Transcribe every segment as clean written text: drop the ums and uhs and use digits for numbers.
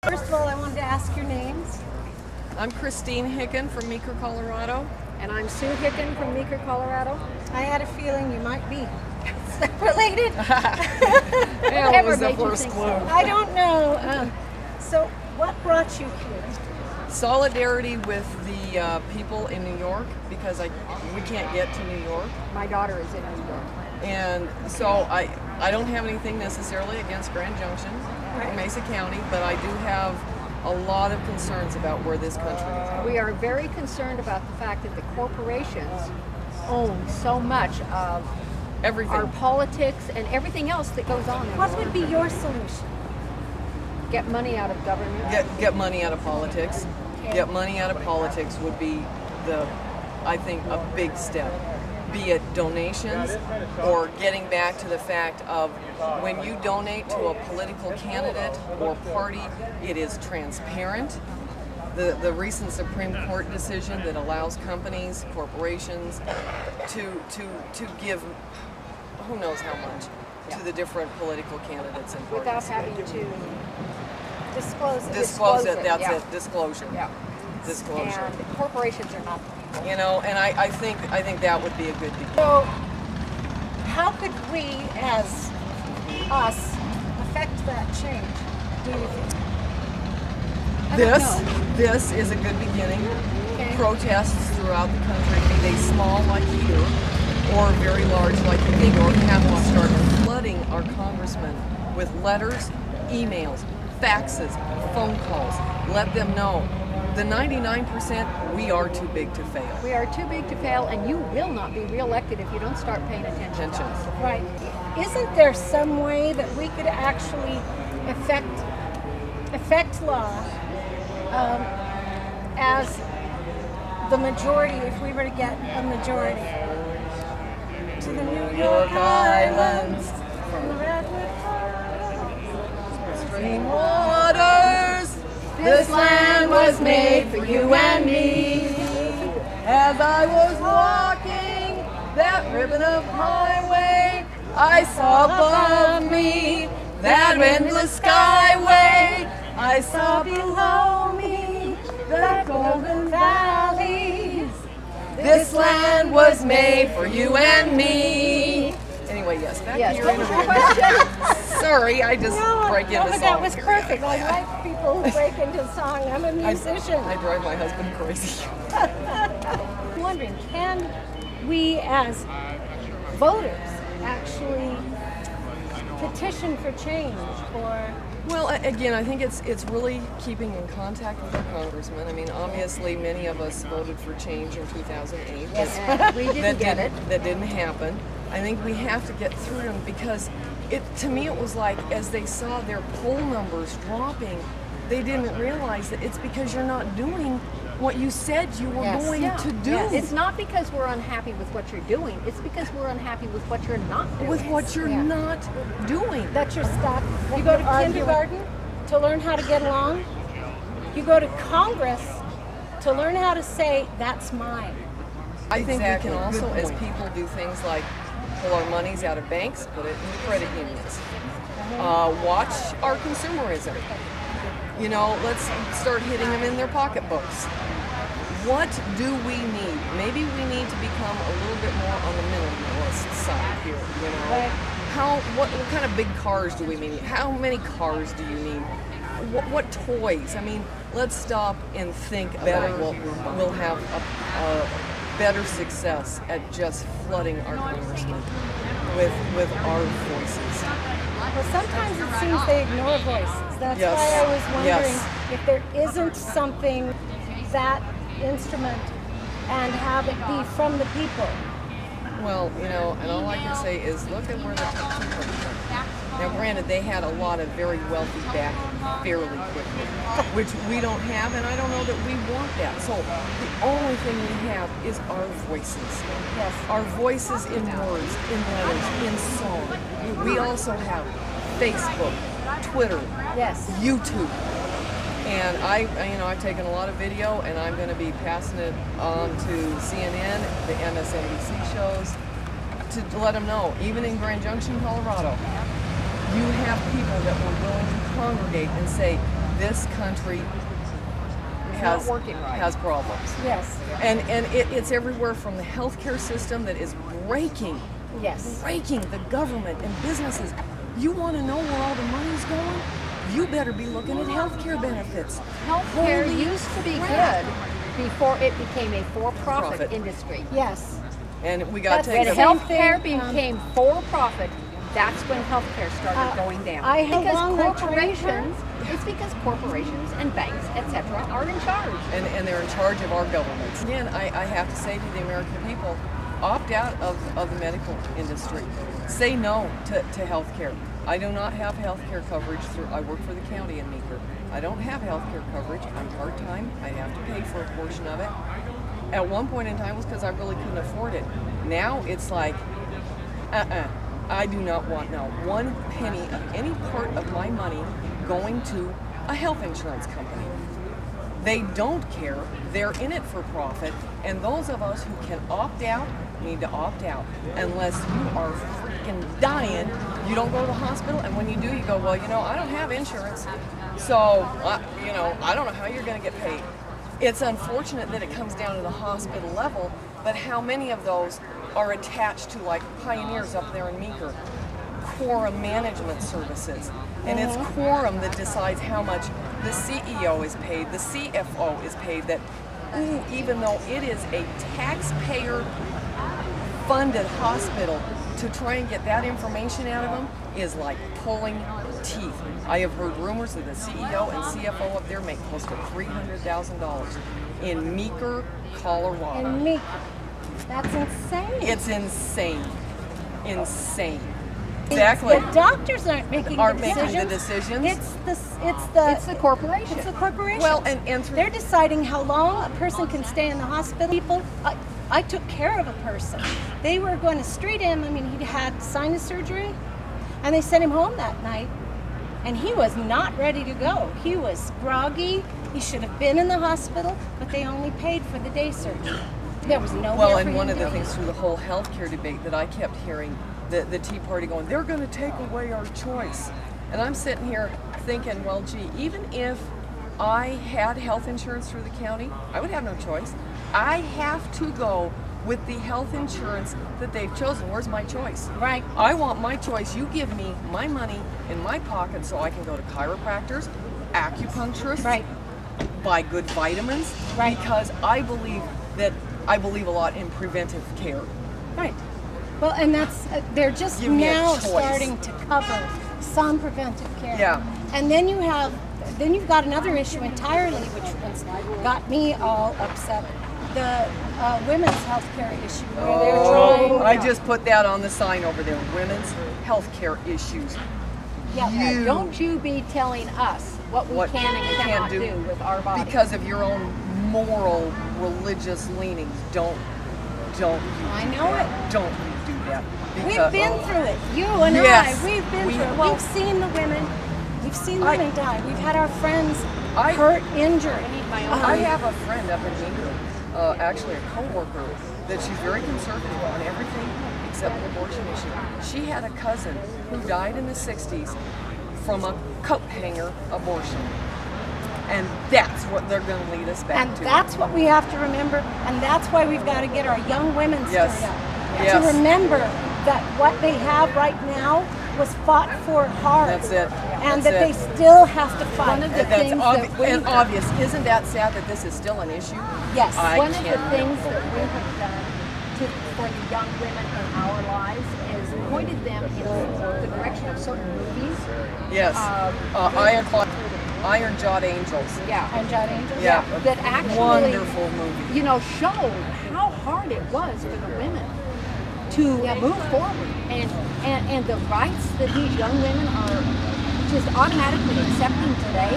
First of all, I wanted to ask your names. I'm Christine Hicken from Meeker, Colorado. And I'm Sue Hicken from Meeker, Colorado. I had a feeling you might be related. Yeah, what was the first clue? I don't know. So what brought you here? Solidarity with the people in New York, because we can't get to New York. My daughter is in New York. And so I don't have anything necessarily against Grand Junction or Mesa County, but I do have a lot of concerns about where this country is going. We are very concerned about the fact that the corporations own so much of Everything. our politics and everything else that goes on in What the would world. be your solution? Get money out of government. Get money out of politics. Get money out of politics would be I think, a big step. Be it donations or getting back to the fact of when you donate to a political candidate or party, it is transparent. The recent Supreme Court decision that allows companies, corporations to give who knows how much to the different political candidates and parties. Without having to Disclose it. Disclose it, that's yeah. it, disclosure. Yeah. Disclosure. And corporations are not the people. You know, and I think that would be a good beginning. So how could we, as us, affect that change, do you think? This is a good beginning. Okay. Protests throughout the country, be they small like here or very large like in New York, have to start flooding our congressmen with letters, emails, faxes, phone calls. Let them know. The 99%, we are too big to fail. We are too big to fail, and you will not be reelected if you don't start paying attention to us. Right. Isn't there some way that we could actually affect law as the majority, if we were to get a majority? To the New York Islands, from the Redwood Forest, Stream waters, this land was made for you and me. As I was walking that ribbon of highway, I saw above me that endless skyway. I saw below me the golden valleys. This land was made for you and me. Anyway, yes, back to your What was your question? Sorry, I just break into but song. that was perfect. I like people who break into song. I'm a musician. I drive my husband crazy. I'm wondering, can we as voters actually petition for change, or? Well, again, I think it's really keeping in contact with our congressmen. I mean, obviously, many of us voted for change in 2008. And we didn't get it. That didn't happen. I think we have to get through them because to me it was like as they saw their poll numbers dropping, they didn't realize that it's because you're not doing what you said you were going to do. Yes. It's not because we're unhappy with what you're doing. It's because we're unhappy with what you're not doing. With what you're not doing. That you're stuck. You go to kindergarten to learn how to get along. You go to Congress to learn how to say, that's mine. I think we can also, as people, do things like pull our monies out of banks, put it in credit unions. Watch our consumerism. You know, let's start hitting them in their pocketbooks. What do we need? Maybe we need to become a little bit more on the minimalist side here, you know? What kind of big cars do we need? How many cars do you need? What toys? I mean, let's stop and think better. We'll have a better success at just flooding our congressmen with our voices. Well, sometimes it seems they ignore voices. That's why I was wondering if there isn't something, that instrument, and have it be from the people. Well, you know, and all I can say is look at where the top two come from. Now, granted, they had a lot of very wealthy backing fairly quickly, which we don't have, and I don't know that we want that. So the only thing we have is our voices. Yes. Our voices in words, in letters, in song. We also have Facebook, Twitter, YouTube. And I've taken a lot of video, and I'm going to be passing it on to CNN, the MSNBC shows, to let them know, even in Grand Junction, Colorado, you have people that were willing to congregate and say, this country not working right. has problems. Yes. And it's everywhere from the healthcare system that is breaking the government and businesses. You want to know where all the money's going? You better be looking at healthcare benefits. Healthcare Holy used to be crap. good before it became a for-profit industry. Yes. And we got to When take healthcare became for-profit, that's when healthcare started going down. It's because corporations and banks, etc., are in charge. and they're in charge of our governments. Again, I have to say to the American people, opt out of the medical industry. Say no to health care. I do not have health care coverage I work for the county in Meeker. I don't have health care coverage. I'm part-time. I have to pay for a portion of it. At one point in time it was because I really couldn't afford it. Now it's like, I do not want now 1 penny of any part of my money going to a health insurance company. They don't care. They're in it for profit. And those of us who can opt out need to opt out. Unless you are freaking dying, you don't go to the hospital. And when you do, you go, well, you know, I don't have insurance. So, you know, I don't know how you're going to get paid. It's unfortunate that it comes down to the hospital level, but how many of those are attached to like Pioneers up there in Meeker? Quorum Management Services. And it's Quorum that decides how much the CEO is paid, the CFO is paid, that even though it is a taxpayer funded hospital, to try and get that information out of them is like pulling teeth. I have heard rumors that the CEO and CFO up there make close to $300,000 in Meeker, Colorado. In Meeker. That's insane. It's insane. Insane. Exactly. The doctors aren't making the decisions. It's the corporation. It's the corporation. Well, and they're deciding how long a person can stay in the hospital. People, I took care of a person. They were going to street him. I mean, he had sinus surgery, and they sent him home that night, and he was not ready to go. He was groggy. He should have been in the hospital, but they only paid for the day surgery. There was no. Well, and one of the things through the whole healthcare debate that I kept hearing, the Tea Party going, they're going to take away our choice. And I'm sitting here thinking, well, gee, even if I had health insurance through the county, I would have no choice. I have to go with the health insurance that they've chosen. Where's my choice? Right. I want my choice. You give me my money in my pocket so I can go to chiropractors, acupuncturists, right, buy good vitamins, right, because I believe a lot in preventive care. Right. Well, and that's they're just now starting to cover some preventive care. Yeah. And then you've got another issue entirely, which got me all upset. The women's health care issue. Where they're trying. I just put that on the sign over there. Women's health care issues. Yeah. Don't you be telling us what we can and cannot do with our bodies. Because of your own moral, religious leanings. Don't you. I know it. Don't you do that. We've been through it. You and yes, we've been through it. We've seen the women. We've seen women die. We've had our friends hurt, injured. I have a friend up in Meeker, actually a co-worker, that she's very conservative on everything except the abortion issue. She had a cousin who died in the 60s from a coat hanger abortion. And that's what they're going to lead us back to. And that's what we have to remember, and that's why we've got to get our young women stirred up. Yes. To remember that what they have right now was fought for hard. That's it. And that they still have to fight. One of the things and obvious. Isn't that sad that this is still an issue? Yes. One of the things that we have done for the young women in our lives is pointed them in the direction of certain movies. Yes. Iron-Jawed Angels. Yeah. Iron-Jawed Angels? Yeah. That actually, wonderful movie. You know, showed how hard it was for the women to move forward. And the rights that these young women are just automatically accepting today,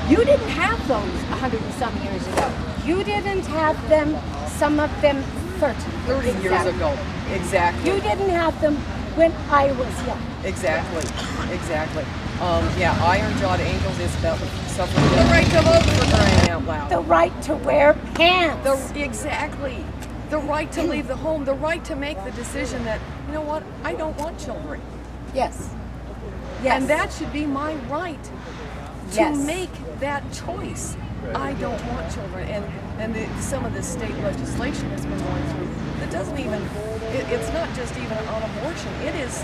you didn't have those 100 and some years ago. You didn't have them, some of them 30 years ago. Exactly. You didn't have them when I was young. Exactly. Iron-Jawed Angels is about suffering the right to vote, for crying out loud. The right to wear pants. Exactly. The right to leave the home. The right to make the decision that, you know what, I don't want children. Yes. And that should be my right to Yes. make that choice. I don't want children, and some of this state legislation has been going through that doesn't even. It's not just even on abortion. It is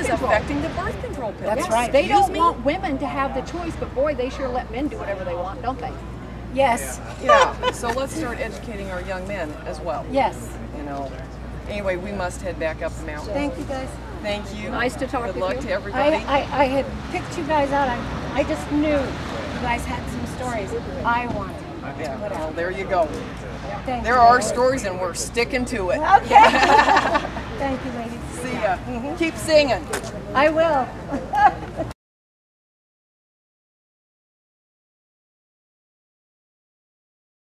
affecting the birth control pill. That's right. They don't want women to have the choice, but boy, they sure let men do whatever they want, don't they? Yes. Yeah. So let's start educating our young men as well. Yes. You know. Anyway, we must head back up the mountain. Thank you guys. Thank you. Nice to talk Good with luck you. to everybody. I had picked you guys out. I just knew you guys had some stories I wanted. Yeah, well, there you go. Thank There you. are stories, and we're sticking to it. Okay. Thank you, ladies. See ya. Keep singing. I will.